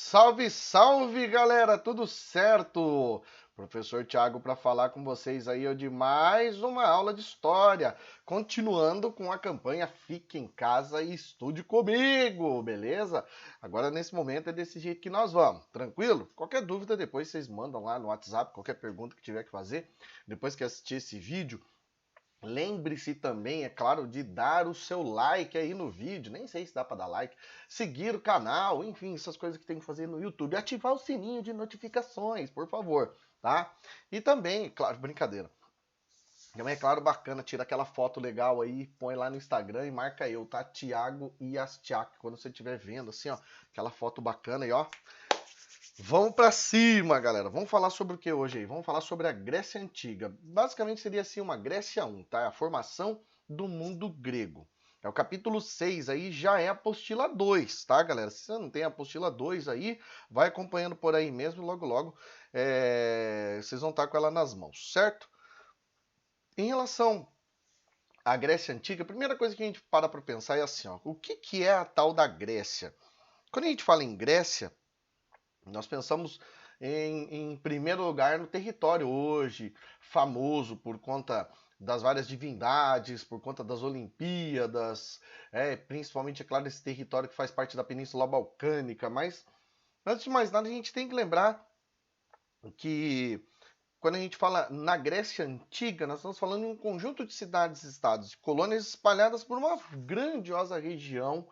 Salve, salve, galera! Tudo certo? Professor Thiago para falar com vocês aí de mais uma aula de história, continuando com a campanha Fique em Casa e Estude Comigo, beleza? Agora nesse momento é desse jeito que nós vamos, tranquilo? Qualquer dúvida depois vocês mandam lá no WhatsApp, qualquer pergunta que tiver que fazer, depois que assistir esse vídeo. Lembre-se também, é claro, de dar o seu like aí no vídeo, nem sei se dá para dar like, seguir o canal, enfim, essas coisas que tem que fazer no YouTube, ativar o sininho de notificações, por favor, tá? E também, claro, brincadeira. Também é claro, bacana, tira aquela foto legal aí, põe lá no Instagram e marca eu, tá? Thiago Iastiak, quando você estiver vendo, assim, ó, aquela foto bacana aí, ó. Vamos para cima, galera. Vamos falar sobre o que hoje aí? Vamos falar sobre a Grécia Antiga. Basicamente seria assim uma Grécia 1, tá? A formação do mundo grego. É o capítulo 6 aí, já é a apostila 2, tá, galera? Se você não tem a apostila 2 aí, vai acompanhando por aí mesmo e logo, logo vocês vão estar com ela nas mãos, certo? Em relação à Grécia Antiga, a primeira coisa que a gente para pensar é assim, ó, o que é a tal da Grécia? Quando a gente fala em Grécia, nós pensamos em primeiro lugar no território hoje, famoso por conta das várias divindades, por conta das Olimpíadas, principalmente, é claro, esse território que faz parte da Península Balcânica. Mas, antes de mais nada, a gente tem que lembrar que quando a gente fala na Grécia Antiga, nós estamos falando de um conjunto de cidades, estados, de colônias espalhadas por uma grandiosa região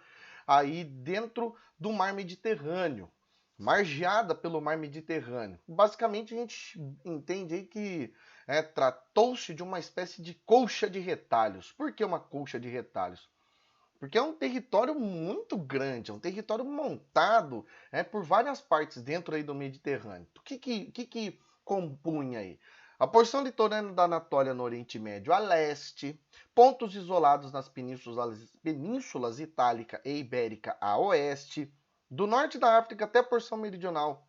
aí dentro do mar Mediterrâneo, margeada pelo mar Mediterrâneo. Basicamente, a gente entende aí que tratou-se de uma espécie de colcha de retalhos. Por que uma colcha de retalhos? Porque é um território muito grande, é um território montado por várias partes dentro aí do Mediterrâneo. O que compunha aí? A porção litorânea da Anatólia no Oriente Médio a leste, pontos isolados nas penínsulas Itálica e Ibérica a oeste, do norte da África até a porção meridional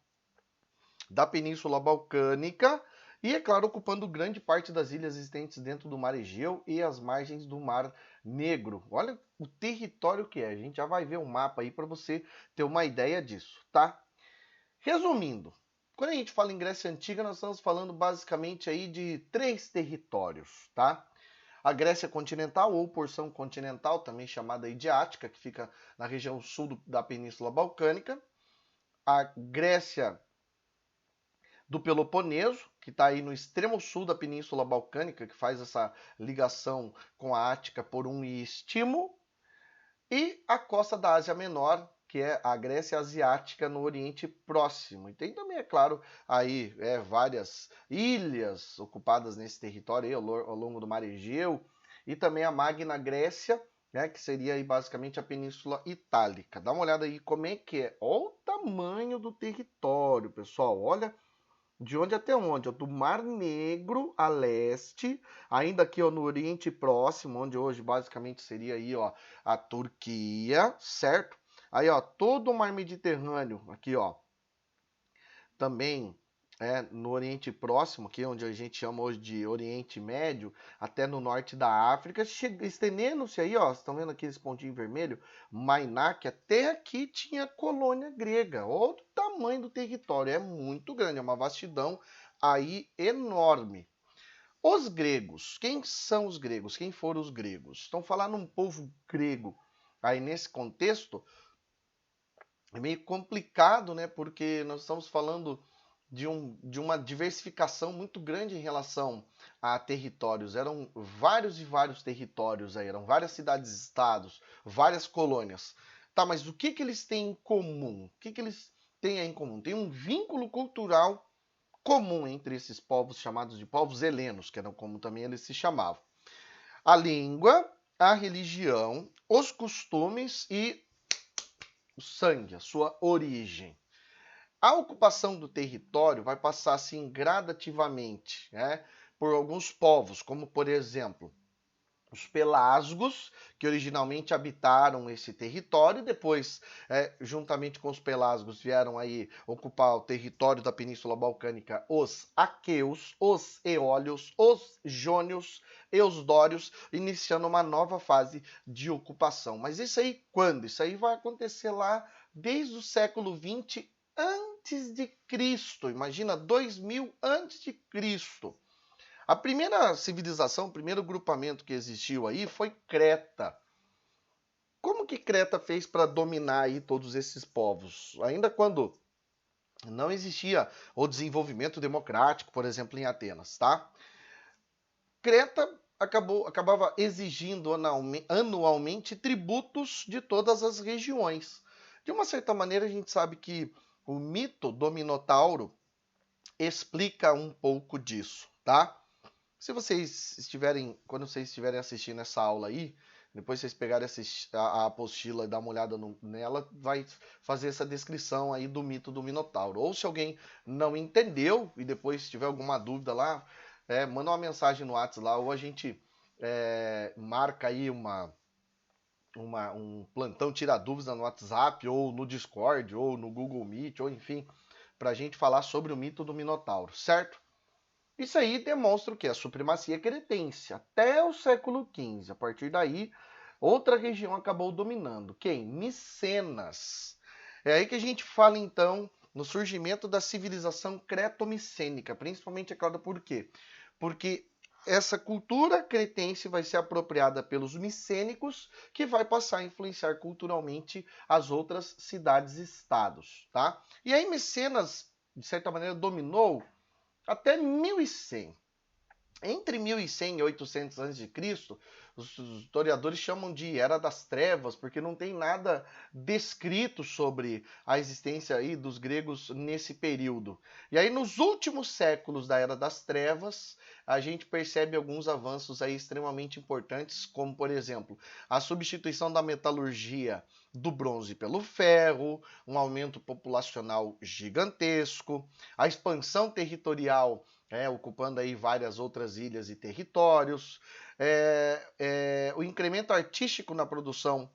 da Península Balcânica e, é claro, ocupando grande parte das ilhas existentes dentro do Mar Egeu e as margens do Mar Negro. Olha o território que é. A gente já vai ver um mapa aí para você ter uma ideia disso, tá? Resumindo, quando a gente fala em Grécia Antiga, nós estamos falando basicamente aí de 3 territórios, tá? A Grécia continental, ou porção continental, também chamada de Ática, que fica na região sul da Península Balcânica. A Grécia do Peloponeso, que está aí no extremo sul da Península Balcânica, que faz essa ligação com a Ática por um istmo, e a costa da Ásia Menor, que é a Grécia Asiática no Oriente Próximo. E tem também, é claro, aí várias ilhas ocupadas nesse território aí, ao longo do Mar Egeu, e também a Magna Grécia, que seria aí basicamente a Península Itálica. Dá uma olhada aí como é que é. Olha o tamanho do território, pessoal. Olha de onde até onde? Do Mar Negro a leste, ainda aqui no Oriente Próximo, onde hoje basicamente seria aí a Turquia, certo? Aí todo o Mar Mediterrâneo, aqui também no Oriente Próximo, que é onde a gente chama hoje de Oriente Médio, até no norte da África, estendendo-se aí, estão vendo aqui esse pontinho vermelho, Mainak, até aqui tinha colônia grega. Olha o tamanho do território, é muito grande, é uma vastidão aí enorme. Os gregos, quem são os gregos? Quem foram os gregos? Estão falando um povo grego aí nesse contexto, é meio complicado, né? Porque nós estamos falando de uma diversificação muito grande em relação a territórios. Eram vários e vários territórios aí, eram várias cidades-estados, várias colônias. Tá, mas o que eles têm em comum? O que eles têm em comum? Tem um vínculo cultural comum entre esses povos chamados de povos helenos, que eram como também eles se chamavam. A língua, a religião, os costumes e o sangue, a sua origem. A ocupação do território vai passar assim gradativamente, por alguns povos, como por exemplo os pelasgos, que originalmente habitaram esse território, e depois, juntamente com os pelasgos, vieram aí ocupar o território da Península Balcânica os aqueus, os eólios, os jônios e os dórios, iniciando uma nova fase de ocupação. Mas isso aí quando? Isso aí vai acontecer lá desde o século XX antes de Cristo. Imagina, 2000 antes de Cristo. A primeira civilização, o primeiro grupamento que existiu aí foi Creta. Como que Creta fez para dominar aí todos esses povos? Ainda quando não existia o desenvolvimento democrático, por exemplo, em Atenas, tá? Creta acabava exigindo anualmente tributos de todas as regiões. De uma certa maneira, a gente sabe que o mito do Minotauro explica um pouco disso, tá? Se vocês estiverem, quando vocês estiverem assistindo essa aula aí, depois vocês pegarem a apostila e dar uma olhada nela, vai fazer essa descrição aí do mito do Minotauro. Ou se alguém não entendeu e depois tiver alguma dúvida lá, manda uma mensagem no WhatsApp lá, ou a gente marca aí um plantão tira dúvidas no WhatsApp, ou no Discord, ou no Google Meet, ou enfim, para a gente falar sobre o mito do Minotauro, certo? Isso aí demonstra o que? A supremacia cretense. Até o século XV. A partir daí, outra região acabou dominando. Quem? Micenas. É aí que a gente fala, então, no surgimento da civilização creto-micênica. Principalmente, é claro, por quê? Porque essa cultura cretense vai ser apropriada pelos micênicos, que vai passar a influenciar culturalmente as outras cidades-estados, tá? E aí Micenas, de certa maneira, dominou até 1100. Entre 1100 e 800 a.C., os historiadores chamam de Era das Trevas, porque não tem nada descrito sobre a existência aí dos gregos nesse período. E aí, nos últimos séculos da Era das Trevas, a gente percebe alguns avanços aí extremamente importantes, como, por exemplo, a substituição da metalurgia do bronze pelo ferro, um aumento populacional gigantesco, a expansão territorial ocupando aí várias outras ilhas e territórios, o incremento artístico na produção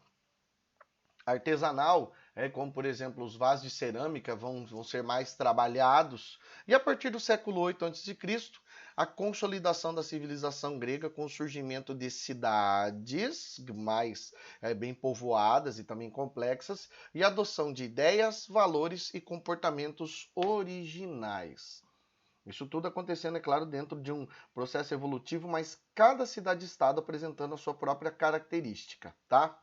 artesanal, como por exemplo os vasos de cerâmica vão ser mais trabalhados, e a partir do século VIII a.C., a consolidação da civilização grega com o surgimento de cidades mais bem povoadas e também complexas, e a adoção de ideias, valores e comportamentos originais. Isso tudo acontecendo, é claro, dentro de um processo evolutivo, mas cada cidade-estado apresentando a sua própria característica, tá?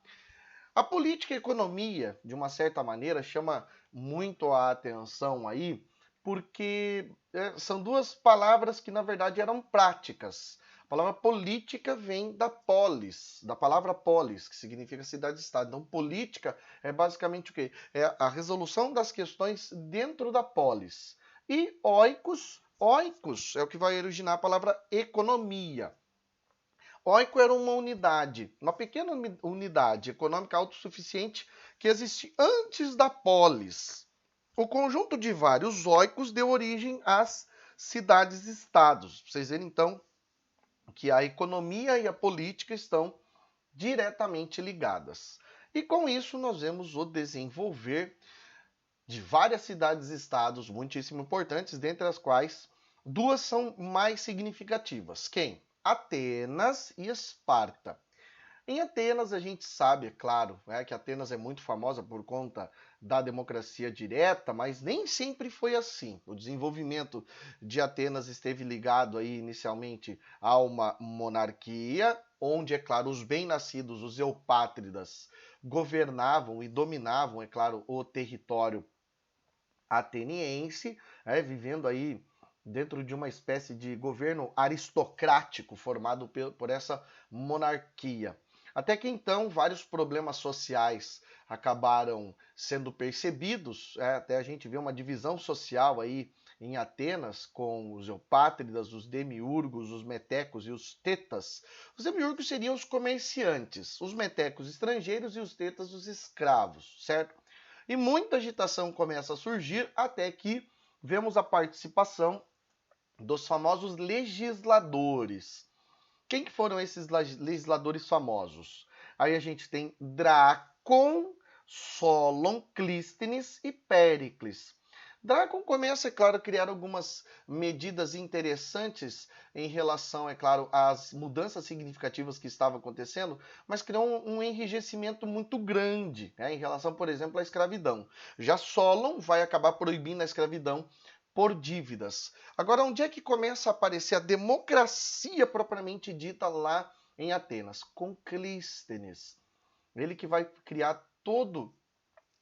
A política e a economia, de uma certa maneira, chama muito a atenção aí, porque são duas palavras que, na verdade, eram práticas. A palavra política vem da polis, da palavra polis, que significa cidade-estado. Então, política é basicamente o quê? É a resolução das questões dentro da polis. E oikos é o que vai originar a palavra economia. Oiko era uma unidade, uma pequena unidade econômica autossuficiente que existia antes da polis. O conjunto de vários oikos deu origem às cidades-estados. Vocês verem, então, que a economia e a política estão diretamente ligadas. E com isso nós vemos o desenvolver de várias cidades-estados muitíssimo importantes, dentre as quais duas são mais significativas. Quem? Atenas e Esparta. Em Atenas a gente sabe, é claro, que Atenas é muito famosa por conta da democracia direta, mas nem sempre foi assim. O desenvolvimento de Atenas esteve ligado aí inicialmente a uma monarquia, onde, é claro, os bem-nascidos, os eupátridas, governavam e dominavam, é claro, o território ateniense, vivendo aí dentro de uma espécie de governo aristocrático formado por essa monarquia. Até que então vários problemas sociais acabaram sendo percebidos, até a gente vê uma divisão social aí em Atenas com os eupátridas, os demiurgos, os metecos e os tetas. Os demiurgos seriam os comerciantes, os metecos estrangeiros e os tetas os escravos, certo? E muita agitação começa a surgir até que vemos a participação dos famosos legisladores. Quem que foram esses legisladores famosos? Aí a gente tem Drácon, Solon, Clístenes e Péricles. Drácon começa, é claro, a criar algumas medidas interessantes em relação, é claro, às mudanças significativas que estavam acontecendo, mas criou um enrijecimento muito grande, né, em relação, por exemplo, à escravidão. Já Solon vai acabar proibindo a escravidão por dívidas. Agora, onde é que começa a aparecer a democracia propriamente dita lá em Atenas? Com Clístenes. Ele que vai criar todo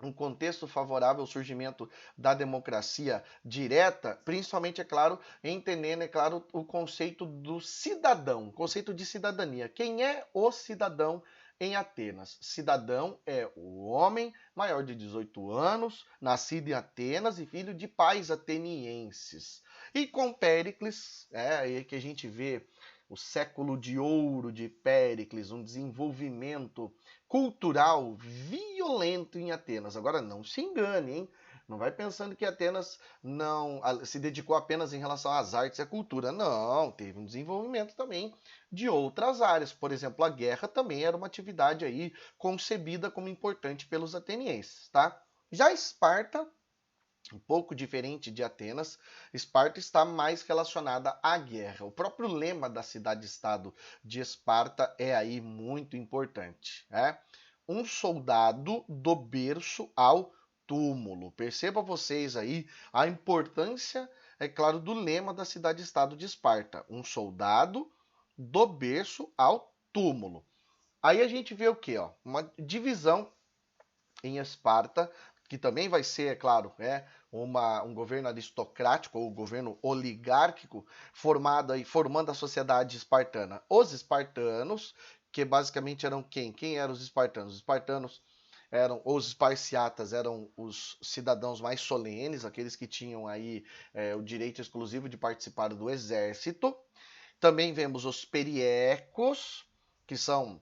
um contexto favorável ao surgimento da democracia direta, principalmente, é claro, entendendo, é claro, o conceito do cidadão, o conceito de cidadania. Quem é o cidadão em Atenas? Cidadão é o homem maior de 18 anos, nascido em Atenas e filho de pais atenienses. E com Péricles, é aí que a gente vê o século de ouro de Péricles, um desenvolvimento cultural violento em Atenas. Agora, não se engane, hein? Não vai pensando que Atenas não se dedicou apenas em relação às artes e à cultura. Não, teve um desenvolvimento também de outras áreas. Por exemplo, a guerra também era uma atividade aí concebida como importante pelos atenienses, tá? Já Esparta, um pouco diferente de Atenas, Esparta está mais relacionada à guerra. O próprio lema da cidade-estado de Esparta é aí muito importante, né? Um soldado do berço ao túmulo. Perceba vocês aí a importância, é claro, do lema da cidade-estado de Esparta. Um soldado do berço ao túmulo. Aí a gente vê o que? Uma divisão em Esparta, que também vai ser, é claro, um governo aristocrático ou governo oligárquico formando a sociedade espartana. Os espartanos, que basicamente eram quem? Quem eram os espartanos? Os espartanos os esparciatas eram os cidadãos mais solenes, aqueles que tinham aí o direito exclusivo de participar do exército. Também vemos os periecos, que são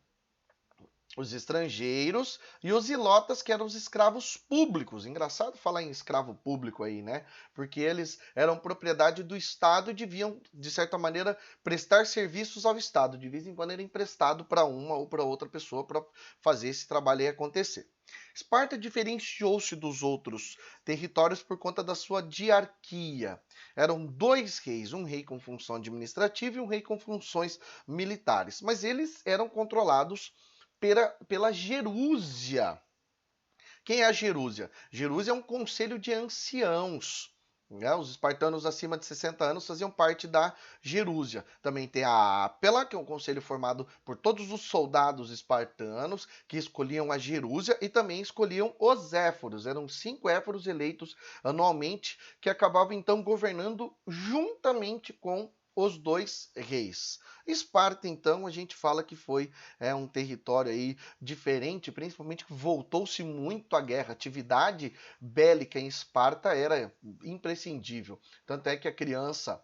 os estrangeiros, e os ilotas, que eram os escravos públicos. Engraçado falar em escravo público aí, né? Porque eles eram propriedade do Estado e deviam, de certa maneira, prestar serviços ao Estado. De vez em quando era emprestado para uma ou para outra pessoa para fazer esse trabalho aí acontecer. Esparta diferenciou-se dos outros territórios por conta da sua diarquia. Eram dois reis, um rei com função administrativa e um rei com funções militares. Mas eles eram controlados pela Gerúsia. Quem é a Gerúsia? Gerúsia é um conselho de anciãos. Né? Os espartanos acima de 60 anos faziam parte da Gerúsia. Também tem a Ápela, que é um conselho formado por todos os soldados espartanos que escolhiam a Gerúsia e também escolhiam os éforos. Eram 5 éforos eleitos anualmente que acabavam então governando juntamente com os dois reis. Esparta, então, a gente fala que foi um território aí diferente, principalmente que voltou-se muito à guerra. A atividade bélica em Esparta era imprescindível. Tanto é que a criança,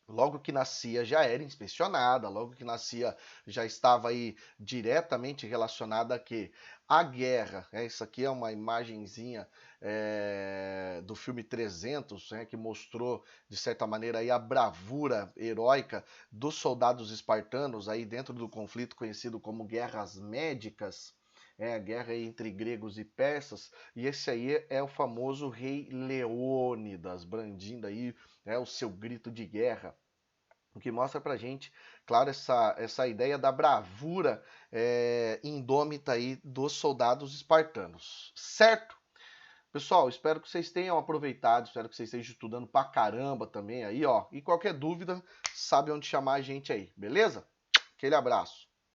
logo que nascia, já era inspecionada, logo que nascia, já estava aí diretamente relacionada a quê? A guerra. Isso aqui é uma imagenzinha do filme 300, que mostrou, de certa maneira, aí a bravura heróica dos soldados espartanos aí dentro do conflito conhecido como Guerras Médicas. A guerra entre gregos e persas, e esse aí é o famoso rei Leônidas, brandindo aí o seu grito de guerra. O que mostra pra gente, claro, essa ideia da bravura indômita aí dos soldados espartanos. Certo? Pessoal, espero que vocês tenham aproveitado, espero que vocês estejam estudando pra caramba também aí, ó. E qualquer dúvida, sabe onde chamar a gente aí, beleza? Aquele abraço.